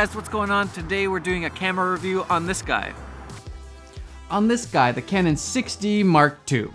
guys, what's going on? Today we're doing a camera review on this guy. On this guy, the Canon 6D Mark II.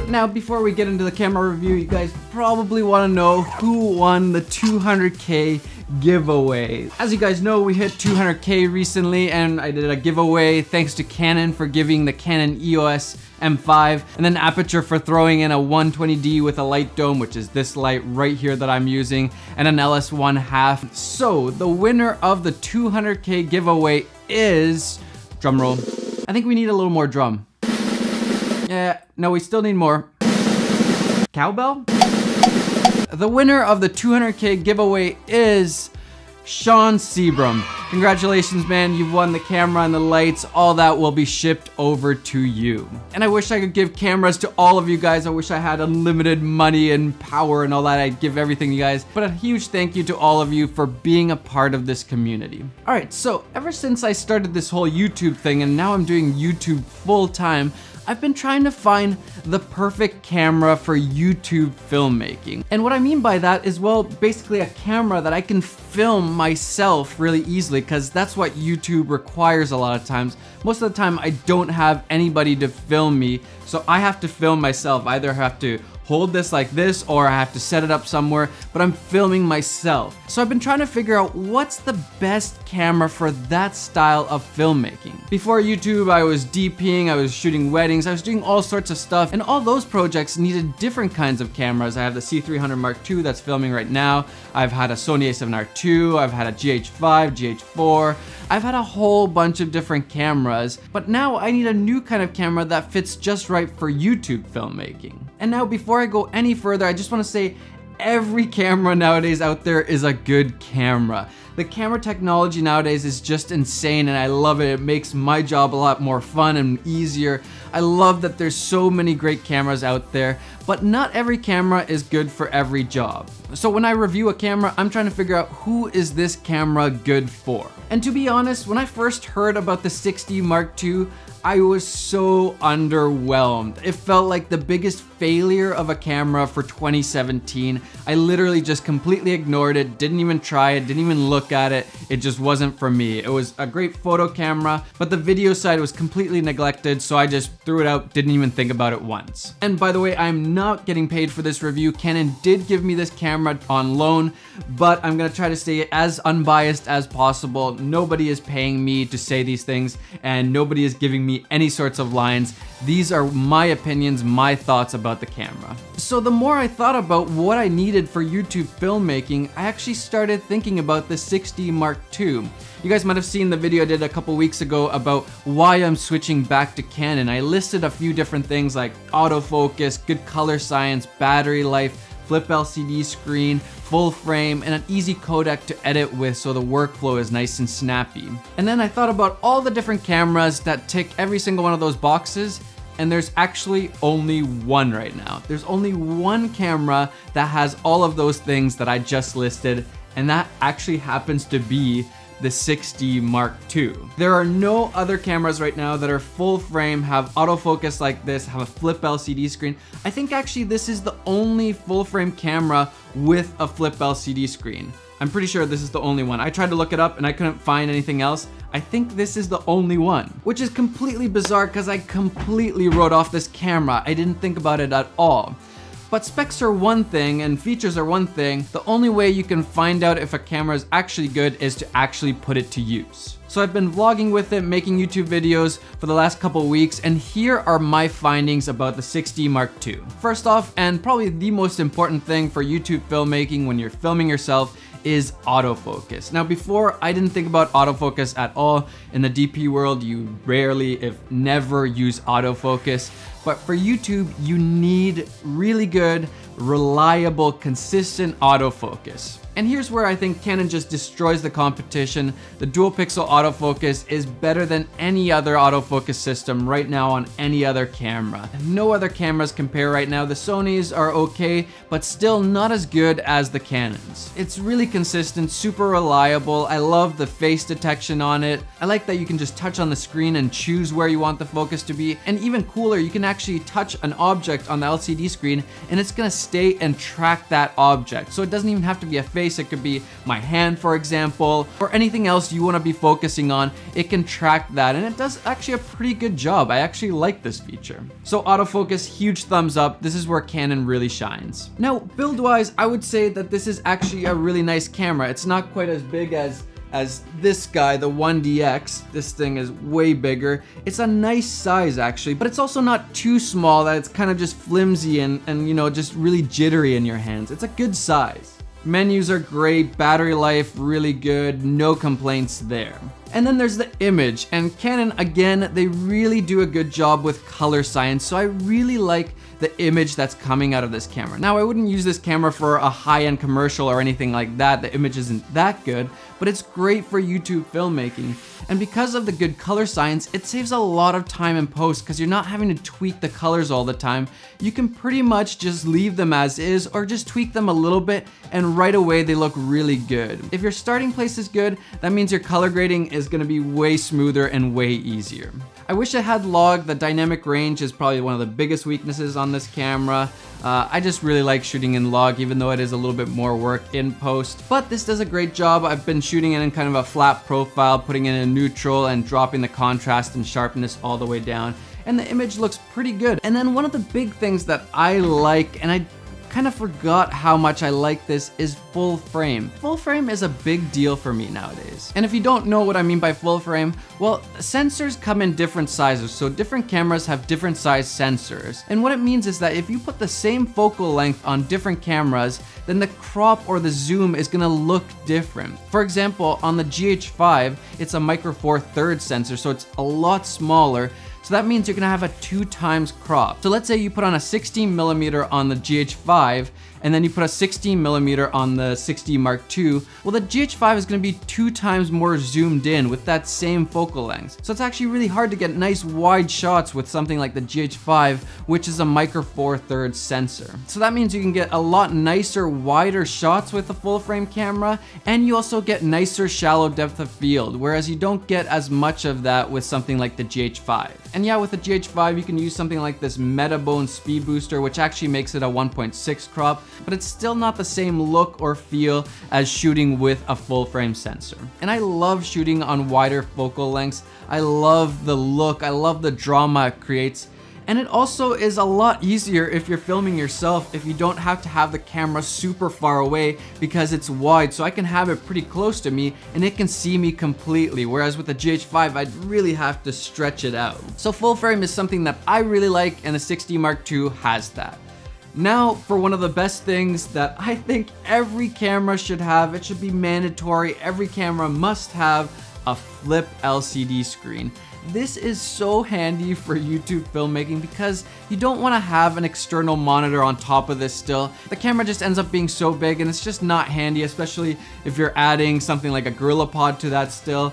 Now, before we get into the camera review, you guys probably want to know who won the 200K giveaway. As you guys know, we hit 200K recently, and I did a giveaway thanks to Canon for giving the Canon EOS M5, and then Aperture for throwing in a 120D with a light dome, which is this light right here that I'm using, and an LS1/2. So the winner of the 200K giveaway is, drum roll, I think we need a little more drum. Yeah, no, we still need more. Cowbell? The winner of the 200K giveaway is Sean Seabrum. Congratulations, man, you've won the camera and the lights. All that will be shipped over to you. And I wish I could give cameras to all of you guys. I wish I had unlimited money and power and all that. I'd give everything to you guys. But a huge thank you to all of you for being a part of this community. All right, so ever since I started this whole YouTube thing and now I'm doing YouTube full time, I've been trying to find the perfect camera for YouTube filmmaking. And what I mean by that is, well, basically a camera that I can film myself really easily, because that's what YouTube requires a lot of times. Most of the time I don't have anybody to film me, so I have to film myself. I either have to hold this like this or I have to set it up somewhere, but I'm filming myself. So I've been trying to figure out what's the best camera for that style of filmmaking. Before YouTube, I was DPing, I was shooting weddings, I was doing all sorts of stuff, and all those projects needed different kinds of cameras. I have the C300 Mark II that's filming right now. I've had a Sony a7R II, I've had a GH5, GH4, I've had a whole bunch of different cameras, but now I need a new kind of camera that fits just right for YouTube filmmaking. And now, before I go any further, I just want to say every camera nowadays out there is a good camera. The camera technology nowadays is just insane, and I love it. It makes my job a lot more fun and easier. I love that there's so many great cameras out there, but not every camera is good for every job. So when I review a camera, I'm trying to figure out who is this camera good for. And to be honest, when I first heard about the 6D Mark II, I was so underwhelmed. It felt like the biggest failure of a camera for 2017. I literally just completely ignored it, didn't even try it, didn't even look at it. It just wasn't for me. It was a great photo camera, but the video side was completely neglected, so I just threw it out, didn't even think about it once. And by the way, I'm not getting paid for this review. Canon did give me this camera on loan, but I'm gonna try to stay as unbiased as possible. Nobody is paying me to say these things, and nobody is giving me any sorts of lines. These are my opinions, my thoughts about the camera. So the more I thought about what I needed for YouTube filmmaking, I actually started thinking about the 6D Mark II. You guys might have seen the video I did a couple weeks ago about why I'm switching back to Canon. I listed a few different things like autofocus, good color science, battery life, flip LCD screen, full frame, and an easy codec to edit with so the workflow is nice and snappy. And then I thought about all the different cameras that tick every single one of those boxes, and there's actually only one right now. There's only one camera that has all of those things that I just listed, and that actually happens to be the 6D Mark II. There are no other cameras right now that are full frame, have autofocus like this, have a flip LCD screen. I think actually this is the only full frame camera with a flip LCD screen. I'm pretty sure this is the only one. I tried to look it up and I couldn't find anything else. I think this is the only one, which is completely bizarre because I completely wrote off this camera. I didn't think about it at all. But specs are one thing and features are one thing. The only way you can find out if a camera is actually good is to actually put it to use. So I've been vlogging with it, making YouTube videos for the last couple weeks, and here are my findings about the 6D Mark II. First off, and probably the most important thing for YouTube filmmaking when you're filming yourself, is autofocus. Now before, I didn't think about autofocus at all. In the DP world, you rarely, if never, use autofocus. But for YouTube, you need really good, reliable, consistent autofocus. And here's where I think Canon just destroys the competition. The dual pixel autofocus is better than any other autofocus system right now on any other camera. No other cameras compare right now. The Sonys are okay, but still not as good as the Canons. It's really consistent, super reliable. I love the face detection on it. I like that you can just touch on the screen and choose where you want the focus to be. And even cooler, you can actually touch an object on the LCD screen and it's gonna stay and track that object. So it doesn't even have to be a face. It could be my hand, for example, or anything else you want to be focusing on. It can track that, and it does actually a pretty good job. I actually like this feature. So autofocus, huge thumbs up. This is where Canon really shines. Now, build-wise, I would say that this is actually a really nice camera. It's not quite as big as this guy, the 1DX. This thing is way bigger. It's a nice size actually, but it's also not too small that it's kind of just flimsy and you know, just really jittery in your hands. It's a good size. Menus are great, battery life really good, no complaints there. And then there's the image, and Canon, again, they really do a good job with color science, so I really like the image that's coming out of this camera. Now, I wouldn't use this camera for a high-end commercial or anything like that. The image isn't that good, but it's great for YouTube filmmaking. And because of the good color science, it saves a lot of time in post because you're not having to tweak the colors all the time. You can pretty much just leave them as is or just tweak them a little bit, and right away they look really good. If your starting place is good, that means your color grading is gonna be way smoother and way easier. I wish it had log. The dynamic range is probably one of the biggest weaknesses on this camera. I just really like shooting in log, even though it is a little bit more work in post. But this does a great job. I've been shooting it in kind of a flat profile, putting it in neutral and dropping the contrast and sharpness all the way down. And the image looks pretty good. And then one of the big things that I like, and I kind of forgot how much I like this, is full frame. Full frame is a big deal for me nowadays. And if you don't know what I mean by full frame, well, sensors come in different sizes, so different cameras have different size sensors. And what it means is that if you put the same focal length on different cameras, then the crop or the zoom is gonna look different. For example, on the GH5, it's a micro four thirds sensor, so it's a lot smaller. So that means you're gonna have a 2x crop. So let's say you put on a 16mm on the GH5 and then you put a 16mm on the 6D Mark II, well, the GH5 is gonna be 2x more zoomed in with that same focal length. So it's actually really hard to get nice wide shots with something like the GH5, which is a micro four thirds sensor. So that means you can get a lot nicer, wider shots with a full frame camera, and you also get nicer shallow depth of field, whereas you don't get as much of that with something like the GH5. And yeah, with the GH5, you can use something like this Metabone speed booster, which actually makes it a 1.6 crop, but it's still not the same look or feel as shooting with a full frame sensor. And I love shooting on wider focal lengths. I love the look, I love the drama it creates. And it also is a lot easier if you're filming yourself, if you don't have to have the camera super far away because it's wide, so I can have it pretty close to me and it can see me completely, whereas with the GH5 I'd really have to stretch it out. So full frame is something that I really like, and the 6D Mark II has that. Now for one of the best things that I think every camera should have, it should be mandatory, every camera must have a flip LCD screen. This is so handy for YouTube filmmaking because you don't want to have an external monitor on top of this still. The camera just ends up being so big and it's just not handy, especially if you're adding something like a GorillaPod to that still.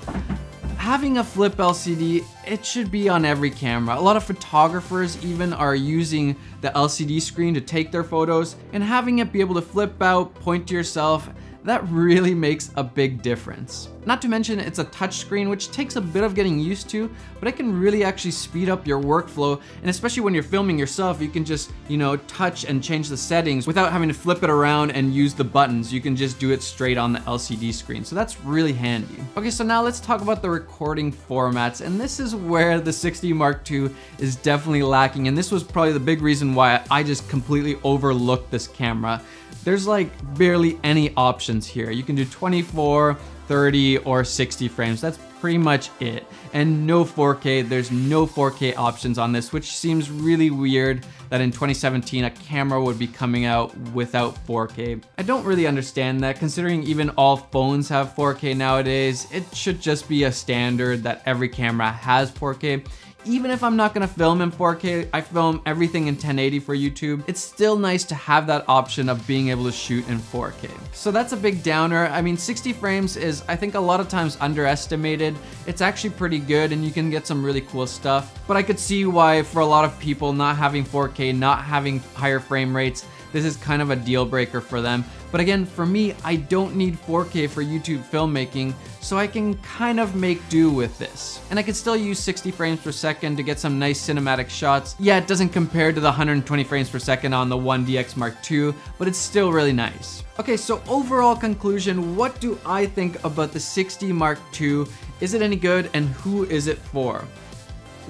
Having a flip LCD, it should be on every camera. A lot of photographers even are using the LCD screen to take their photos, and having it be able to flip out, point to yourself, that really makes a big difference. Not to mention it's a touch screen, which takes a bit of getting used to, but it can really actually speed up your workflow. And especially when you're filming yourself, you can just, you know, touch and change the settings without having to flip it around and use the buttons. You can just do it straight on the LCD screen. So that's really handy. Okay, so now let's talk about the recording formats. And this is where the 6D Mark II is definitely lacking. And this was probably the big reason why I just completely overlooked this camera. There's like barely any options here. You can do 24, 30, or 60 frames. That's pretty much it. And no 4K, there's no 4K options on this, which seems really weird that in 2017 a camera would be coming out without 4K. I don't really understand that, considering even all phones have 4K nowadays. It should just be a standard that every camera has 4K. even if I'm not gonna film in 4K, I film everything in 1080 for YouTube, it's still nice to have that option of being able to shoot in 4K. So that's a big downer. I mean, 60 frames is, I think, a lot of times underestimated. It's actually pretty good and you can get some really cool stuff. But I could see why for a lot of people not having 4K, not having higher frame rates, this is kind of a deal breaker for them. But again, for me, I don't need 4K for YouTube filmmaking, so I can kind of make do with this. And I can still use 60 frames per second to get some nice cinematic shots. Yeah, it doesn't compare to the 120 frames per second on the 1DX Mark II, but it's still really nice. Okay, so overall conclusion, what do I think about the 60 Mark II? Is it any good, and who is it for?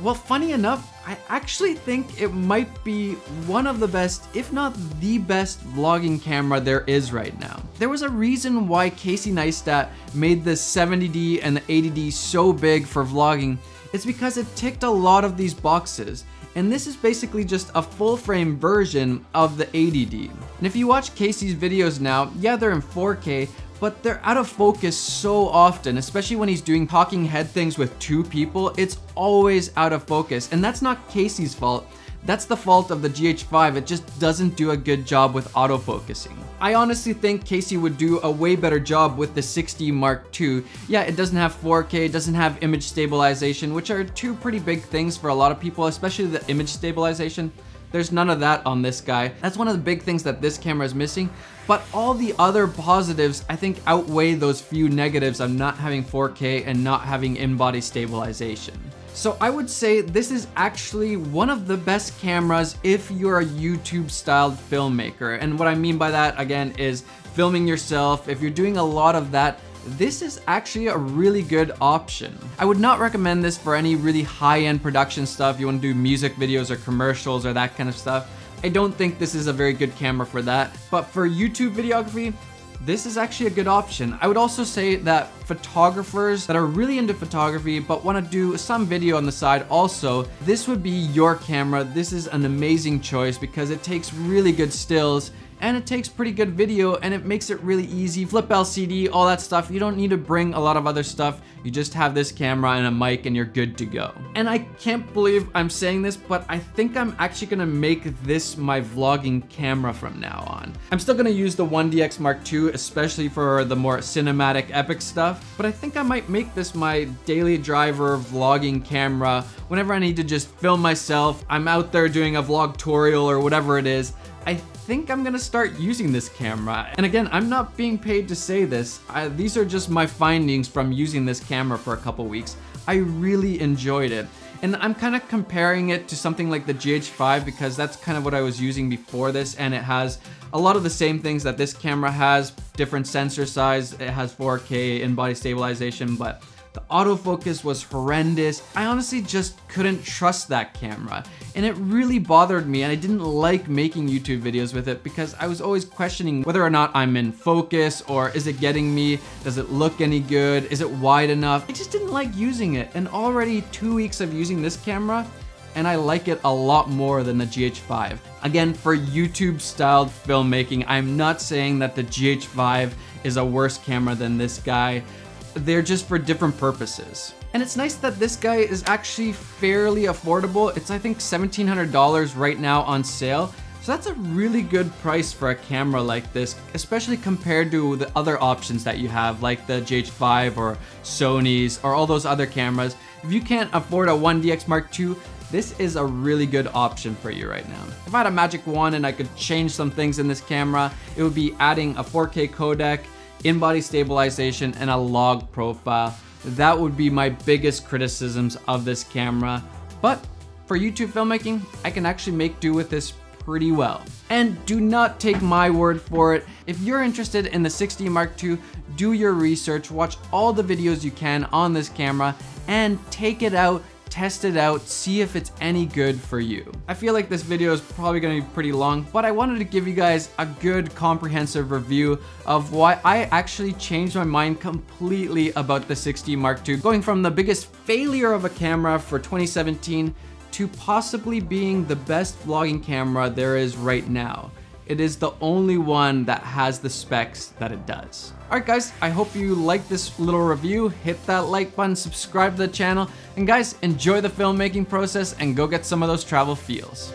Well, funny enough, I actually think it might be one of the best, if not the best, vlogging camera there is right now. There was a reason why Casey Neistat made the 70D and the 80D so big for vlogging. It's because it ticked a lot of these boxes. And this is basically just a full frame version of the 80D. And if you watch Casey's videos now, yeah, they're in 4K, but they're out of focus so often, especially when he's doing talking head things with two people. It's always out of focus, and that's not Casey's fault. That's the fault of the GH5. It just doesn't do a good job with autofocusing. I honestly think Casey would do a way better job with the 60 Mark II. Yeah, it doesn't have 4K, it doesn't have image stabilization, which are two pretty big things for a lot of people, especially the image stabilization. There's none of that on this guy. That's one of the big things that this camera is missing. But all the other positives, I think, outweigh those few negatives of not having 4K and not having in-body stabilization. So I would say this is actually one of the best cameras if you're a YouTube-styled filmmaker. And what I mean by that, again, is filming yourself. If you're doing a lot of that, this is actually a really good option. I would not recommend this for any really high-end production stuff. You want to do music videos or commercials or that kind of stuff. I don't think this is a very good camera for that. But for YouTube videography, this is actually a good option. I would also say that photographers that are really into photography but want to do some video on the side also, this would be your camera. This is an amazing choice because it takes really good stills and it takes pretty good video and it makes it really easy. Flip LCD, all that stuff. You don't need to bring a lot of other stuff. You just have this camera and a mic and you're good to go. And I can't believe I'm saying this, but I think I'm actually gonna make this my vlogging camera from now on. I'm still gonna use the 1DX Mark II, especially for the more cinematic epic stuff, but I think I might make this my daily driver vlogging camera whenever I need to just film myself. I'm out there doing a vlog tutorial or whatever it is. I think I'm gonna start using this camera. And again, I'm not being paid to say this. These are just my findings from using this camera for a couple weeks. I really enjoyed it. And I'm kind of comparing it to something like the GH5 because that's kind of what I was using before this, and it has a lot of the same things that this camera has. Different sensor size, it has 4K in-body stabilization, but the autofocus was horrendous. I honestly just couldn't trust that camera. And it really bothered me, and I didn't like making YouTube videos with it because I was always questioning whether or not I'm in focus, or is it getting me? Does it look any good? Is it wide enough? I just didn't like using it. And already 2 weeks of using this camera, and I like it a lot more than the GH5. Again, for YouTube styled filmmaking, I'm not saying that the GH5 is a worse camera than this guy. They're just for different purposes. And it's nice that this guy is actually fairly affordable. It's, I think, $1,700 right now on sale. So that's a really good price for a camera like this, especially compared to the other options that you have, like the GH5 or Sony's or all those other cameras. If you can't afford a 1DX Mark II, this is a really good option for you right now. If I had a magic wand and I could change some things in this camera, it would be adding a 4K codec, in-body stabilization, and a log profile. That would be my biggest criticisms of this camera. But for YouTube filmmaking, I can actually make do with this pretty well. And do not take my word for it. If you're interested in the 60 Mark II, do your research, watch all the videos you can on this camera, and take it out, test it out, see if it's any good for you. I feel like this video is probably gonna be pretty long, but I wanted to give you guys a good comprehensive review of why I actually changed my mind completely about the 60 Mark II, going from the biggest failure of a camera for 2017 to possibly being the best vlogging camera there is right now. it is the only one that has the specs that it does. Alright guys, I hope you liked this little review. Hit that like button, subscribe to the channel, and guys, enjoy the filmmaking process and go get some of those travel feels.